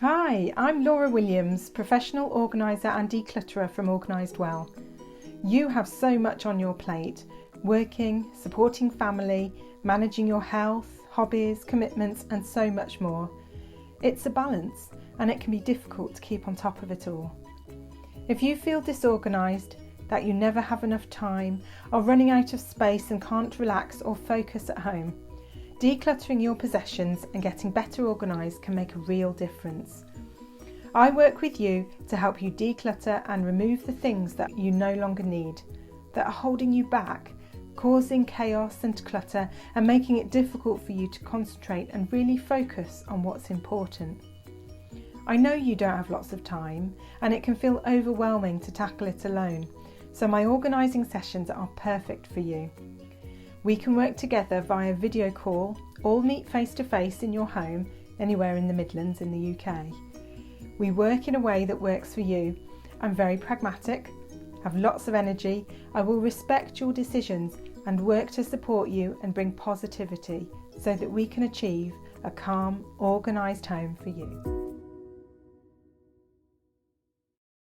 Hi, I'm Laura Williams, professional organiser and declutterer from OrganisedWell. You have so much on your plate: working, supporting family, managing your health, hobbies, commitments and so much more. It's a balance and it can be difficult to keep on top of it all. If you feel disorganised, that you never have enough time, are running out of space and can't relax or focus at home, decluttering your possessions and getting better organised can make a real difference. I work with you to help you declutter and remove the things that you no longer need, that are holding you back, causing chaos and clutter and making it difficult for you to concentrate and really focus on what's important. I know you don't have lots of time and it can feel overwhelming to tackle it alone, so my organising sessions are perfect for you. We can work together via video call, or meet face to face in your home, anywhere in the Midlands in the UK. We work in a way that works for you. I'm very pragmatic, have lots of energy, I will respect your decisions and work to support you and bring positivity so that we can achieve a calm, organised home for you.